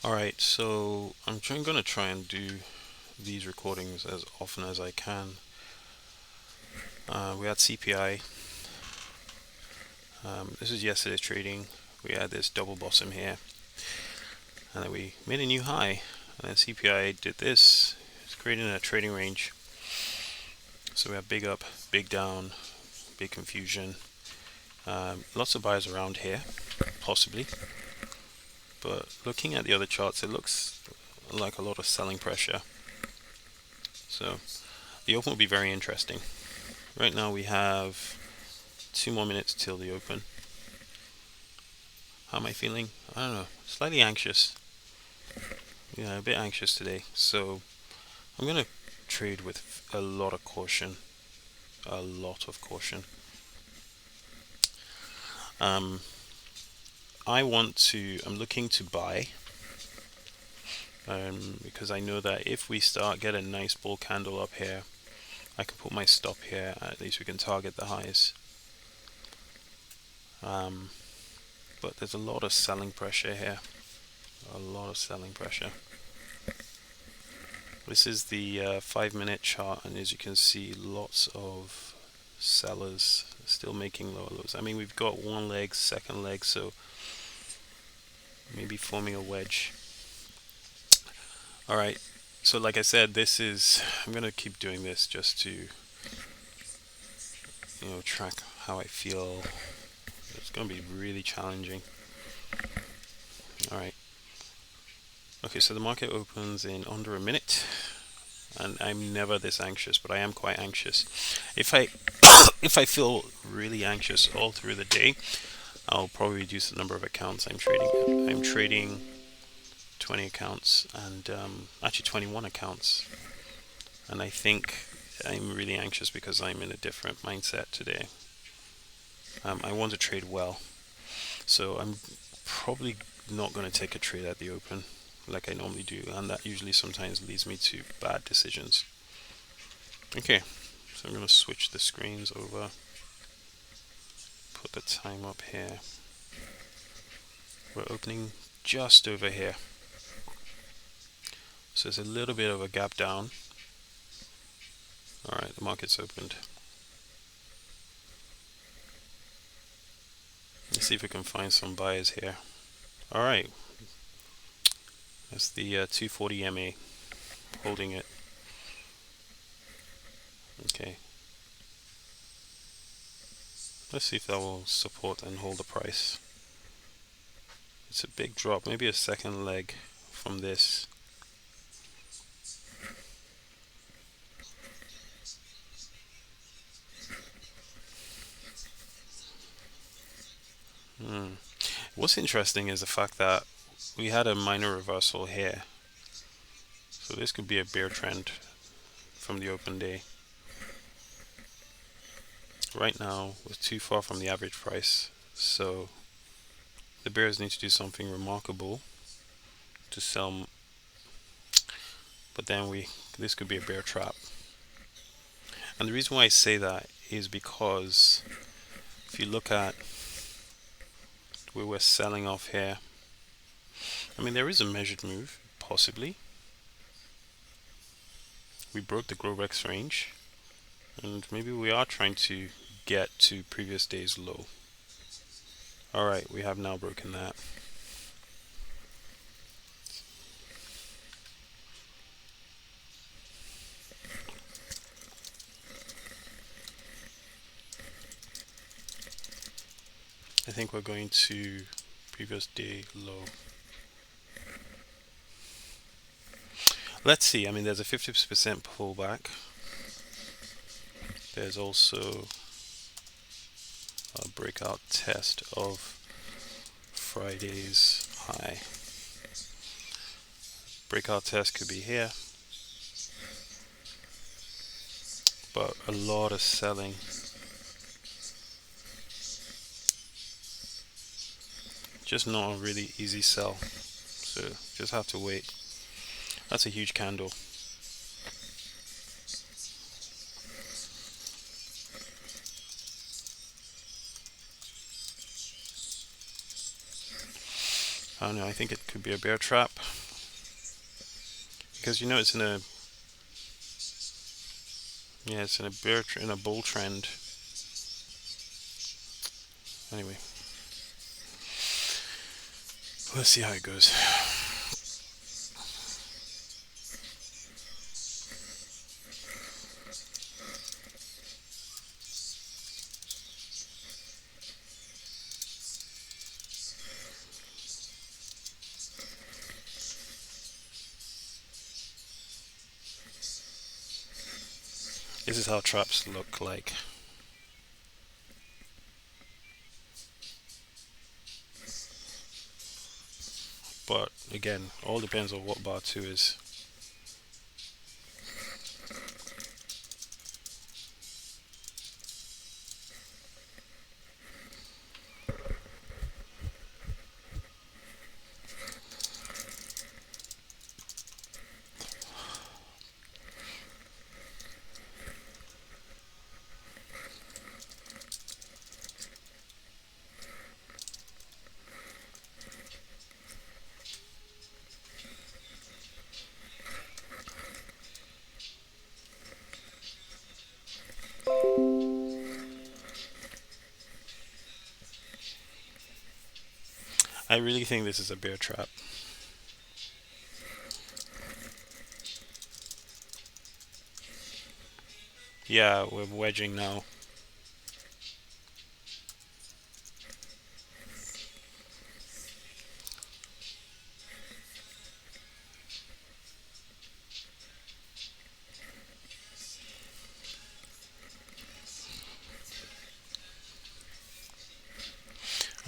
Alright, so gonna try and do these recordings as often as I can. We had CPI. This is yesterday's trading. We had this double bottom here, and then we made a new high. And then CPI did this. It's creating a trading range. So we have big up, big down, big confusion. Lots of buyers around here, possibly. But looking at the other charts, it looks like a lot of selling pressure. So the open will be very interesting. Right now we have 2 more minutes till the open. How am I feeling? I don't know. Slightly anxious. Yeah, a bit anxious today. So I'm going to trade with a lot of caution. A lot of caution. I'm looking to buy. Because I know that if we get a nice bull candle up here, I can put my stop here. At least we can target the highs. But there's a lot of selling pressure here. A lot of selling pressure. This is the 5-minute chart, and as you can see, lots of sellers still making lower lows. I mean, we've got one leg, second leg, so maybe forming a wedge. All right, so like I said, I'm gonna keep doing this just to track how I feel. It's gonna be really challenging. All right. Okay, so the market opens in under a minute, and I'm never this anxious, but I am quite anxious. If I if I feel really anxious all through the day, I'll probably reduce the number of accounts I'm trading. I'm trading 20 accounts and actually 21 accounts, and I think I'm really anxious because I'm in a different mindset today. I want to trade well, so I'm probably not going to take a trade at the open like I normally do, and that usually sometimes leads me to bad decisions. Okay, so I'm going to switch the screens over, put the time up here. We're opening just over here, so there's a little bit of a gap down. Alright, the market's opened. Let's see if we can find some buyers here. Alright, that's the 240 MA holding it. Okay, let's see if that will support and hold the price. It's a big drop, maybe a second leg from this. What's interesting is the fact that we had a minor reversal here. So this could be a bear trend from the open day. Right now, we're too far from the average price, so the bears need to do something remarkable to sell. But then this could be a bear trap. And the reason why I say that is because if you look at where we're selling off here, I mean, there is a measured move, possibly. We broke the Grovex range, and maybe we are trying to get to previous day's low. Alright, we have now broken that. I think we're going to previous day low. Let's see, I mean, there's a 50% pullback. There's also a breakout test of Friday's high. Breakout test could be here, but a lot of selling. Just not a really easy sell, so just have to wait. That's a huge candle. I don't know, I think it could be a bear trap because you know it's in a, yeah, it's in a in a bull trend. Anyway, let's see how it goes. This is how traps look like. But again, all depends on what bar 2 is. I really think this is a bear trap. Yeah, we're wedging now.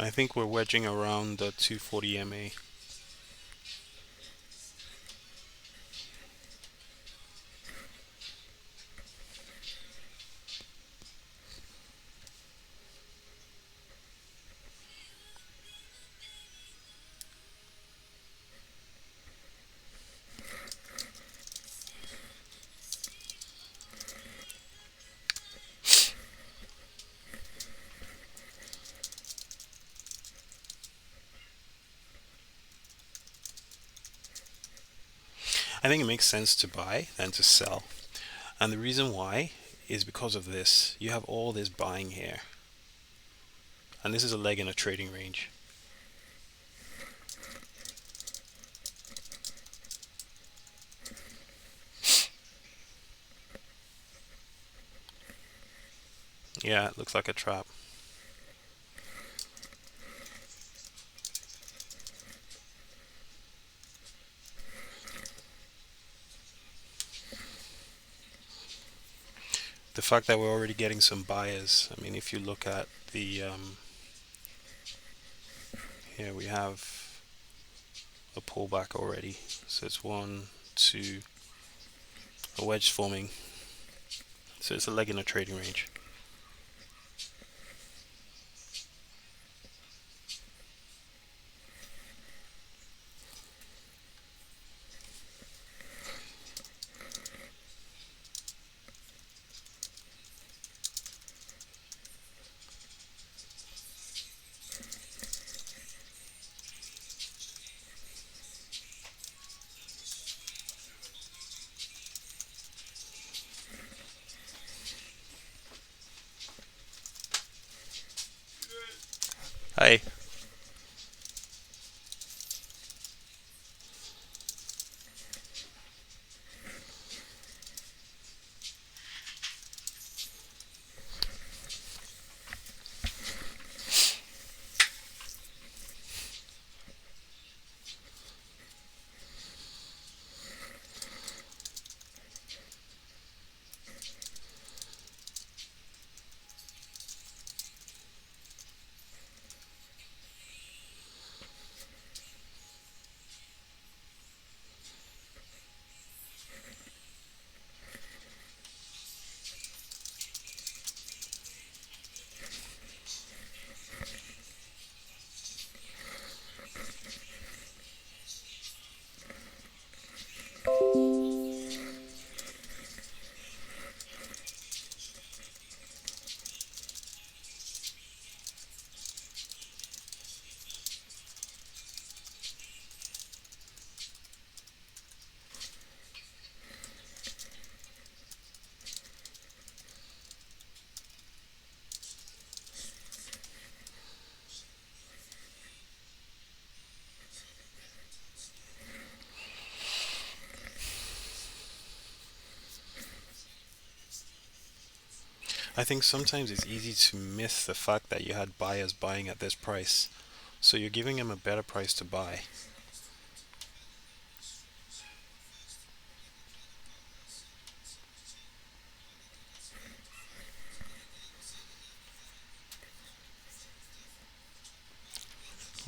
I think we're wedging around the 240 MA. I think it makes sense to buy than to sell. And the reason why is because of this. You have all this buying here. And this is a leg in a trading range. Yeah, it looks like a trap. The fact that we're already getting some buyers. I mean, if you look at the here we have a pullback already. So it's one, two, a wedge forming. So it's a leg in a trading range. Hi. I think sometimes it's easy to miss the fact that you had buyers buying at this price. So you're giving them a better price to buy.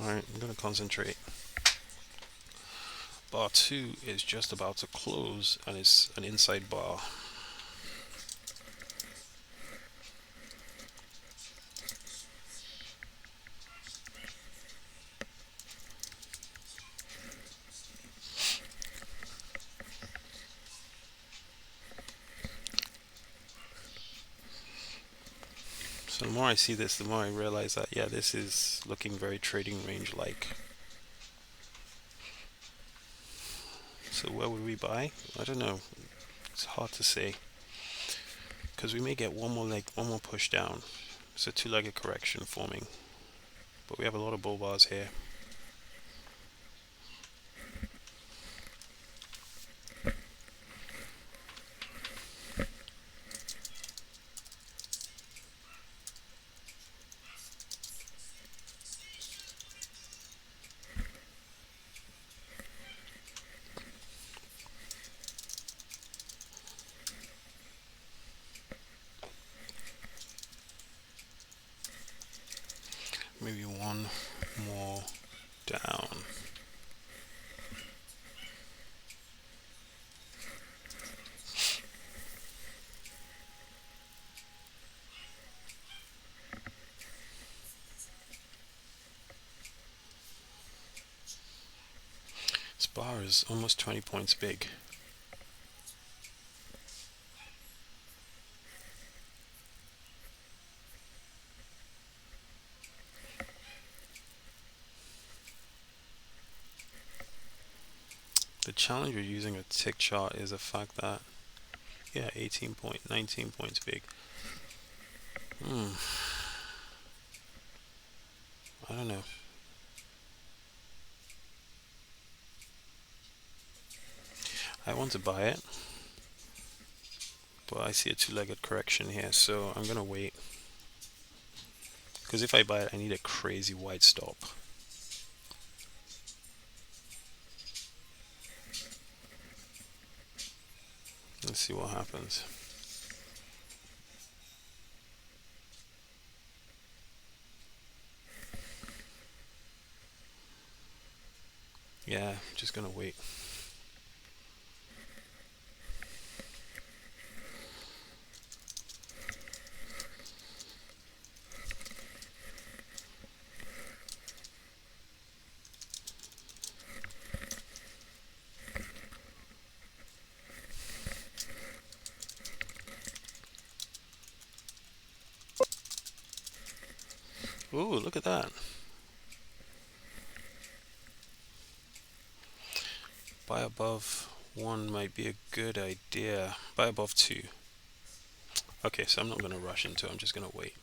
Alright, I'm going to concentrate. Bar 2 is just about to close and it's an inside bar. So the more I see this, the more I realize that, yeah, this is looking very trading range like. So where would we buy? I don't know. It's hard to say because we may get one more leg, one more push down. It's a two-legged correction forming, but we have a lot of bull bars here. Maybe one more down. This bar is almost 20 points big. The challenge with using a tick chart is the fact that, yeah, 19 points big. I don't know. I want to buy it, but I see a two-legged correction here, so I'm gonna wait. Because if I buy it, I need a crazy wide stop. Let's see what happens. Yeah, just gonna wait. Ooh, look at that. Buy above 1 might be a good idea. Buy above 2. Okay, so I'm not going to rush into it. I'm just going to wait.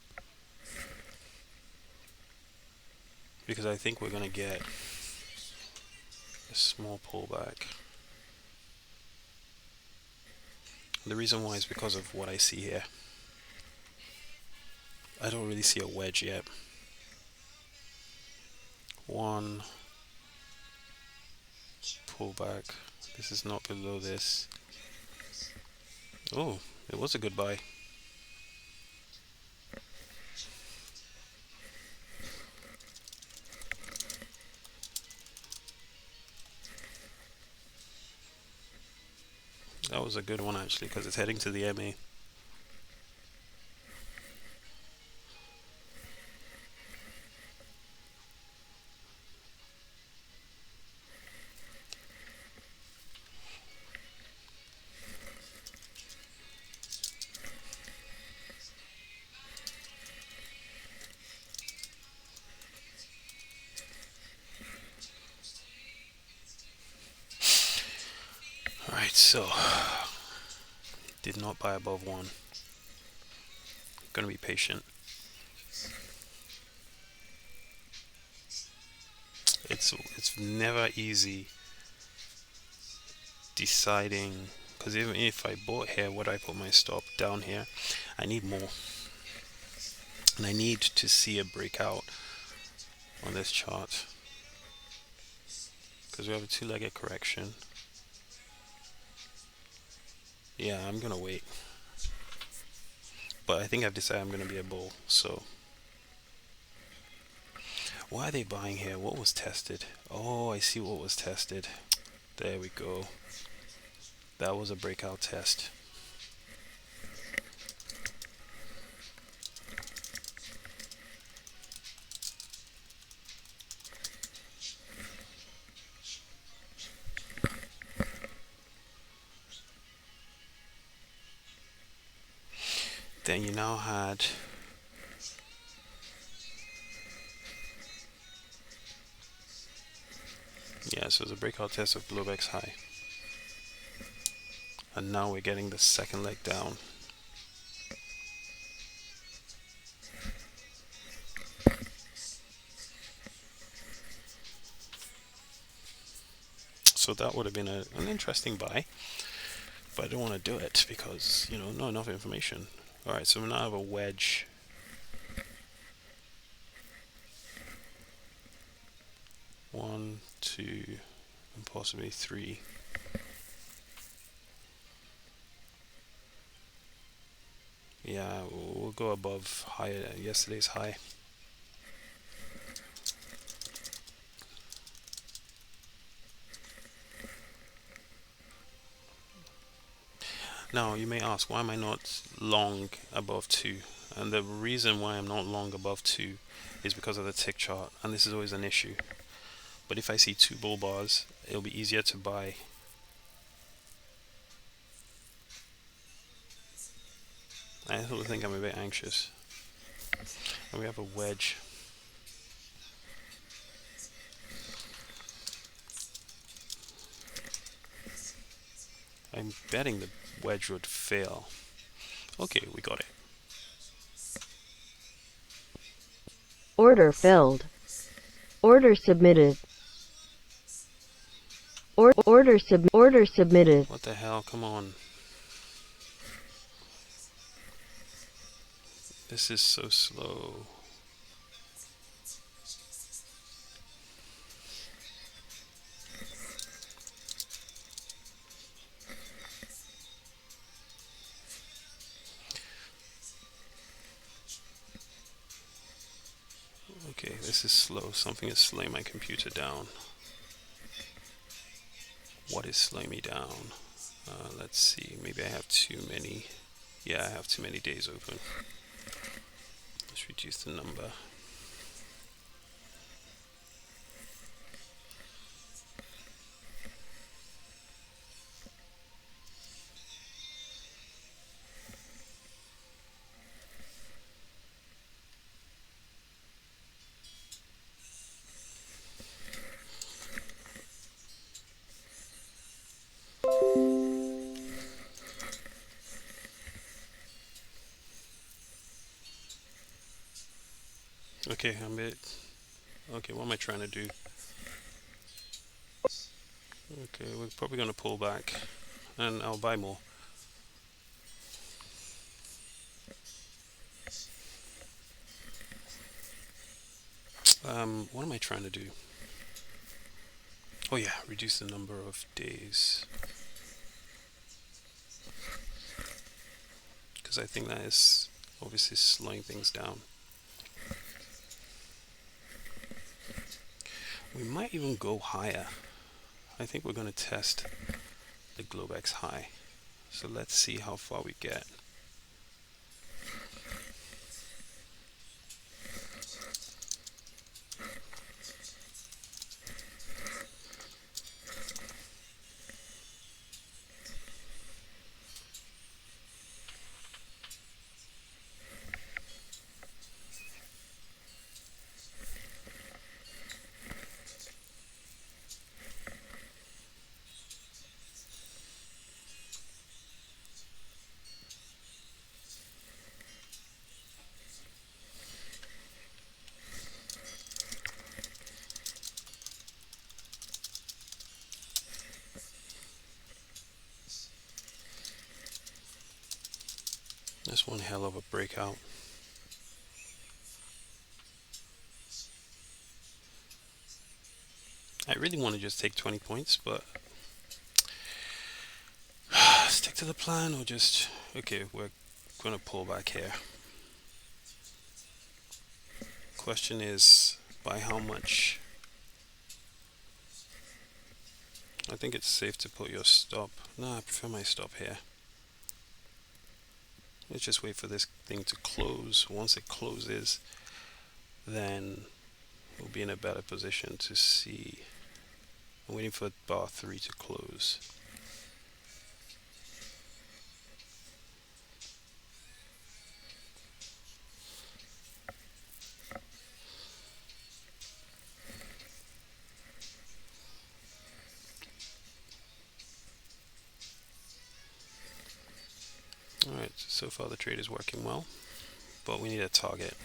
Because I think we're going to get a small pullback. The reason why is because of what I see here. I don't really see a wedge yet. 1 pullback. This is not below this. Oh, it was a good buy. That was a good one actually because it's heading to the MA. Alright, so did not buy above 1. Gonna be patient. It's never easy deciding because even if I bought here, what do I put my stop down here? I need more, and I need to see a breakout on this chart because we have a two-legged correction. Yeah, I'm gonna wait, but I think I've decided I'm gonna be a bull. So why are they buying here? What was tested? Oh, I see what was tested. There we go. That was a breakout test. Then you now had yeah, so it was a breakout test of Globex high. And now we're getting the second leg down. So that would have been an interesting buy, but I don't want to do it because, you know, not enough information. Alright, so we now have a wedge. One, two, and possibly three. Yeah, we'll go above yesterday's high. Now, you may ask, why am I not long above 2? And the reason why I'm not long above 2 is because of the tick chart, and this is always an issue. But if I see 2 bull bars, it'll be easier to buy. I still think I'm a bit anxious. And we have a wedge. I'm betting the wedge would fail. Okay, we got it. Order filled. Order submitted. Order submitted. What the hell? Come on. This is so slow. Okay, this is slow. Something is slowing my computer down. What is slowing me down? Let's see. Maybe I have too many. Yeah, I have too many days open. Let's reduce the number. Okay, okay, what am I trying to do? Okay, we're probably going to pull back and I'll buy more. What am I trying to do? Oh yeah, reduce the number of days. Because I think that is obviously slowing things down. We might even go higher. I think we're going to test the Globex high. So let's see how far we get. That's one hell of a breakout. I really want to just take 20 points, but stick to the plan or just... Okay, we're going to pull back here. Question is, by how much? I think it's safe to put your stop. No, I prefer my stop here. Let's just wait for this thing to close. Once it closes, then we'll be in a better position to see. I'm waiting for bar 3 to close. Alright, so far the trade is working well, but we need a target.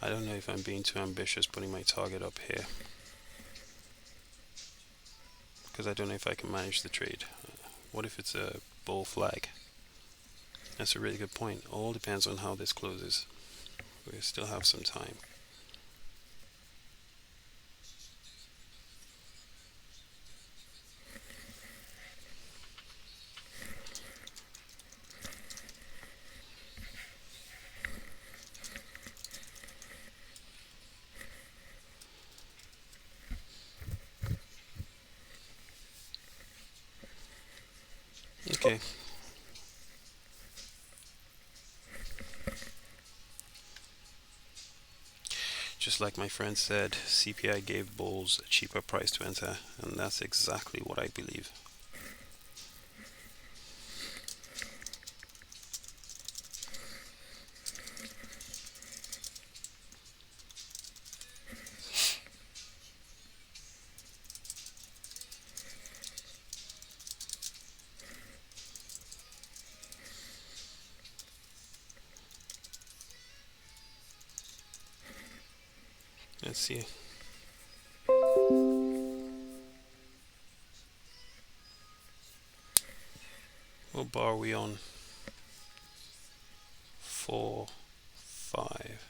I don't know if I'm being too ambitious putting my target up here, because I don't know if I can manage the trade. What if it's a bull flag? That's a really good point. All depends on how this closes. We still have some time. Okay. Just like my friend said, CPI gave bulls a cheaper price to enter, and that's exactly what I believe. Let's see. What bar are we on? 4, 5.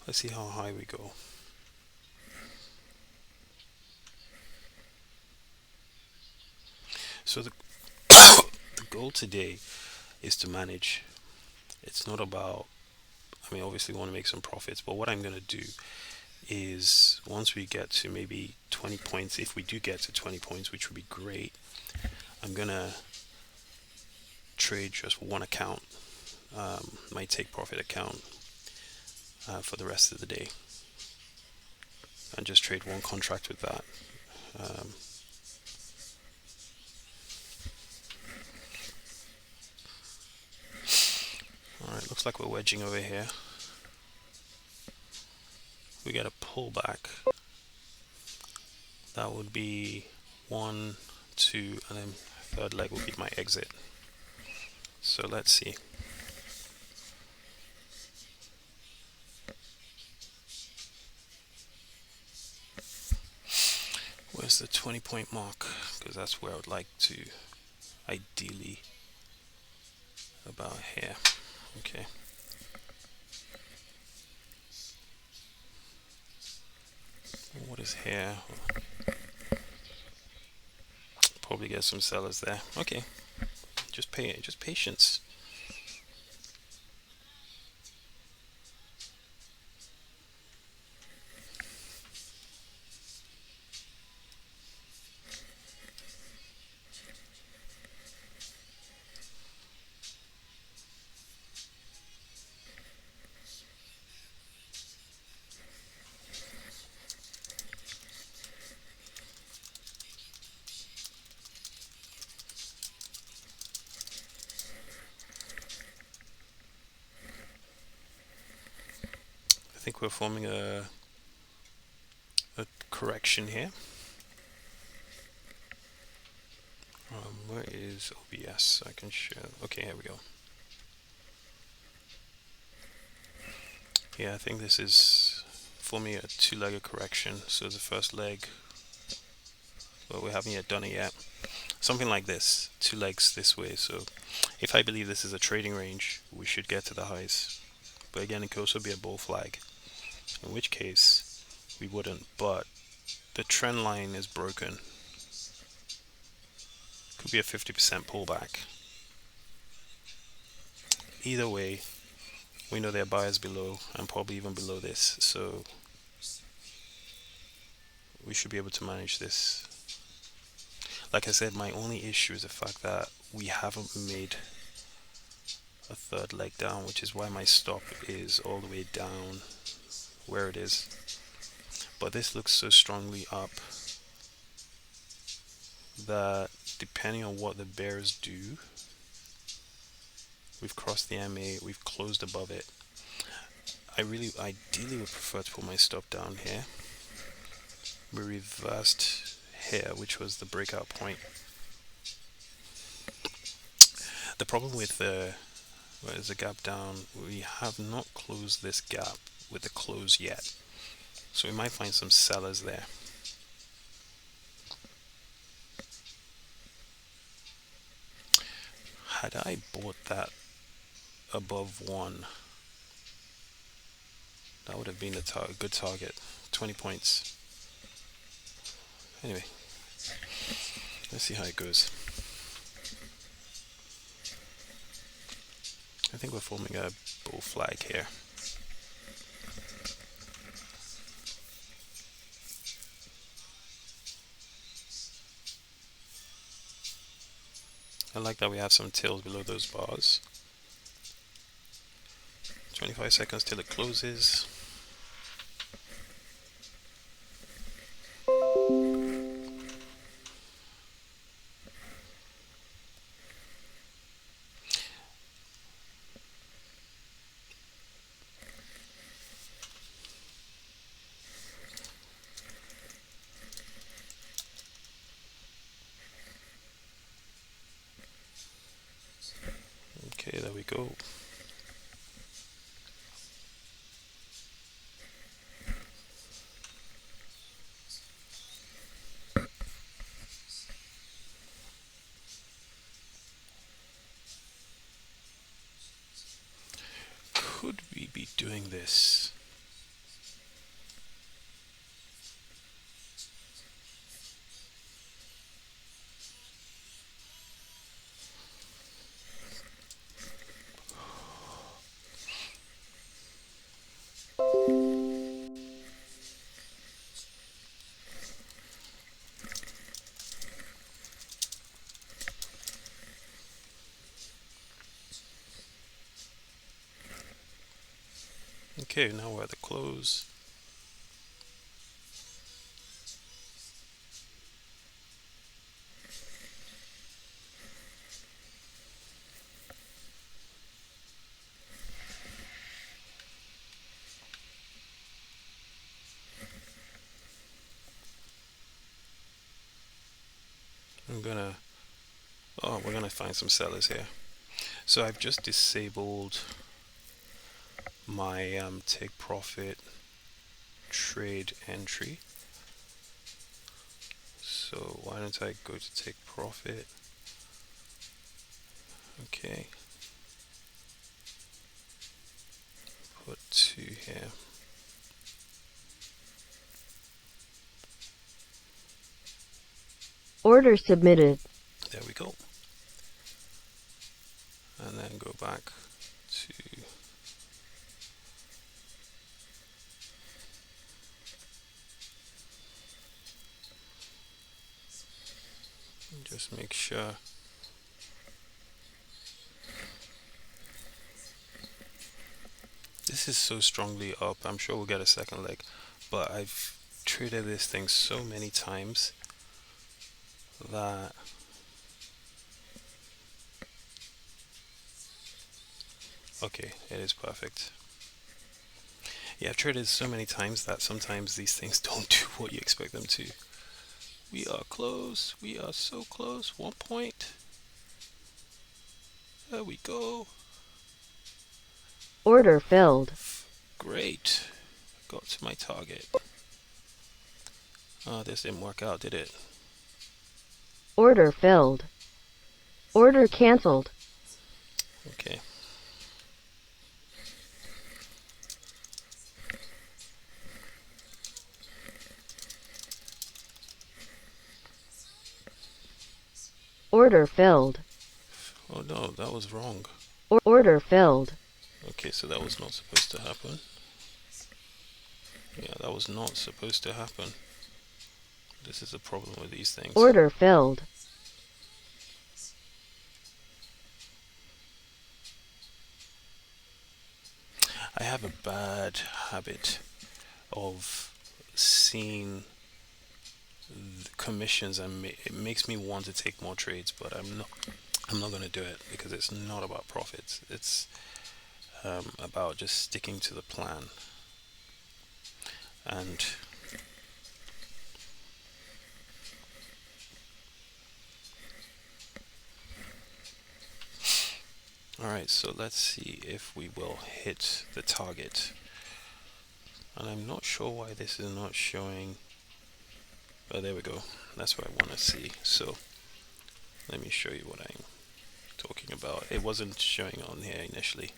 Let's see how high we go. So the the goal today is to manage. It's not about, I mean, obviously we want to make some profits, but what I'm going to do is once we get to maybe 20 points, if we do get to 20 points, which would be great, I'm going to trade just one account, my take profit account, for the rest of the day, and just trade one contract with that. Alright, looks like we're wedging over here. We get a pullback. That would be 1, 2, and then third leg will be my exit. So let's see. Where's the 20-point mark? Because that's where I would like to, ideally, about here. Okay. What is here? Probably get some sellers there. Okay. Just patience. I think we're forming a correction here. Where is OBS? I can share. Okay, here we go. Yeah, I think this is forming a two-legged correction. So the first leg, well, we haven't yet done it yet. something like this, two legs this way. So if I believe this is a trading range, we should get to the highs. But again, it could also be a bull flag, in which case we wouldn't. But the trend line is broken. Could be a 50% pullback. Either way, we know there are buyers below and probably even below this. So we should be able to manage this. Like I said, my only issue is the fact that we haven't made a third leg down, which is why my stop is all the way down where it is. But this looks so strongly up that depending on what the bears do, we've crossed the MA, we've closed above it. I really ideally would prefer to put my stop down here. We reversed here, which was the breakout point. The problem with where is the gap down, we have not closed this gap with the close yet, so we might find some sellers there. Had I bought that above 1, that would have been a good target, 20 points. Anyway, let's see how it goes. I think we're forming a bull flag here. I like that we have some tails below those bars. 25 seconds till it closes. Okay, there we go. Could we be doing this? Okay, now we're at the close. We're gonna find some sellers here. So I've just disabled my take profit trade entry. So why don't I go to take profit? Okay. Put 2 here. Order submitted. There we go. And then go back to just make sure this is so strongly up. I'm sure we'll get a second leg, but I've traded this thing so many times that okay, it is perfect. Yeah, I've traded so many times that sometimes these things don't do what you expect them to. We are close. We are so close. 1 point. There we go. Order filled. Great. Got to my target. Oh, this didn't work out, did it? Order filled. Order canceled. Okay. Order filled. Oh no, that was wrong. Order filled. Okay, so that was not supposed to happen. Yeah, that was not supposed to happen. This is the problem with these things. Order filled. I have a bad habit of seeing the commissions, and it makes me want to take more trades, but I'm not going to do it because it's not about profits. It's about just sticking to the plan. And all right, so let's see if we will hit the target. And I'm not sure why this is not showing. Oh, there we go. That's what I want to see. So let me show you what I'm talking about. It wasn't showing on here initially.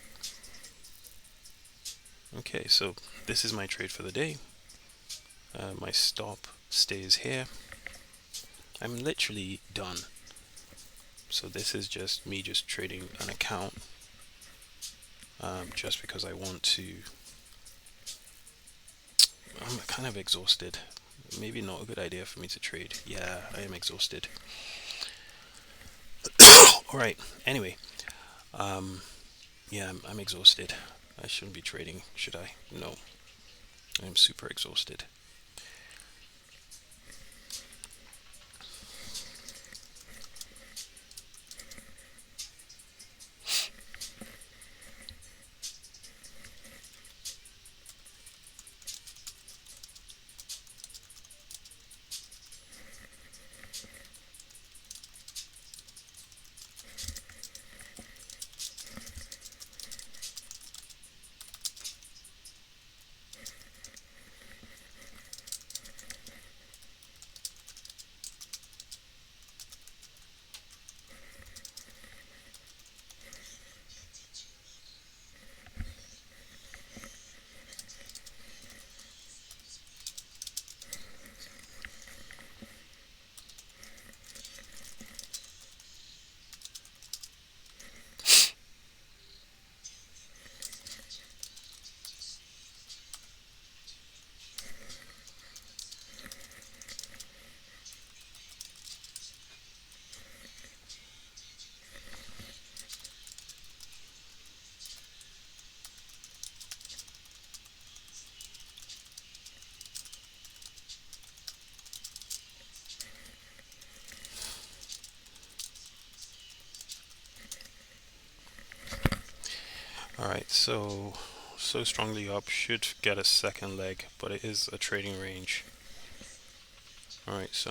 Okay, so this is my trade for the day. My stop stays here. I'm literally done. So this is just me just trading an account, just because I want to. I'm kind of exhausted. Maybe not a good idea for me to trade. Yeah, I am exhausted. All right. Anyway, yeah, I'm exhausted. I shouldn't be trading, should I? No, I'm super exhausted. All right, so strongly up should get a second leg, but it is a trading range. All right, so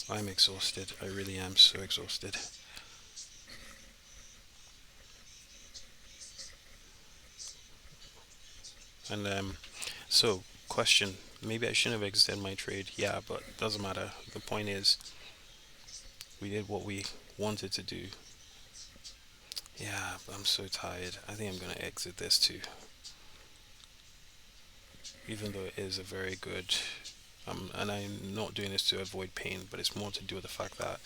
I'm exhausted. I really am so exhausted. And so question, maybe I shouldn't have exited my trade. Yeah, but doesn't matter. The point is, we did what we wanted to do. Yeah, but I'm so tired. I think I'm gonna exit this too, even though it is a very good. And I'm not doing this to avoid pain, but it's more to do with the fact that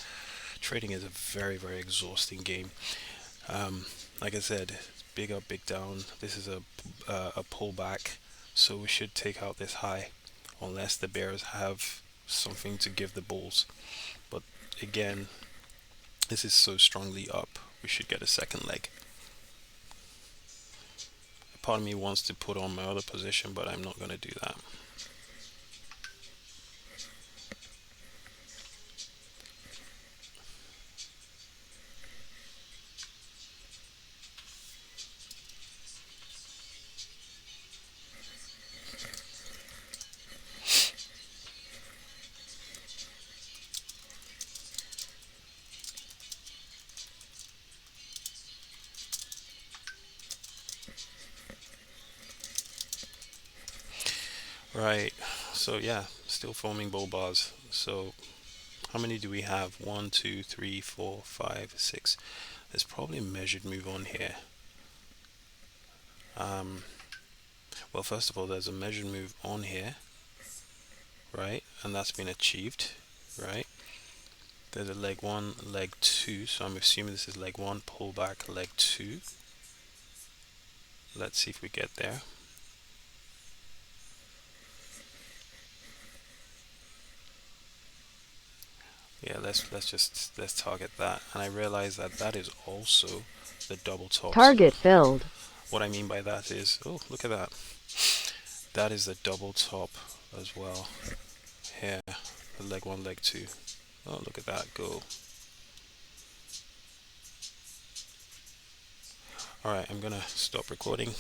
trading is a very, very exhausting game. Like I said, big up, big down. This is a pullback, so we should take out this high, unless the bears have something to give the bulls. But again, this is so strongly up. We should get a second leg. Part of me wants to put on my other position, but I'm not going to do that. Right. So yeah, still forming bull bars. So How many do we have? 1, 2, 3, 4, 5, 6. There's probably a measured move on here. Well, first of all, there's a measured move on here, right? And that's been achieved, right? There's a leg 1, leg 2, so I'm assuming this is leg 1, pull back, leg 2. Let's see if we get there. Yeah, let's target that. And I realize that that is also the double tops. Target filled. What I mean by that is, oh, look at that. That is the double top as well. Here, the leg 1, leg 2. Oh, look at that go. Alright, I'm gonna stop recording.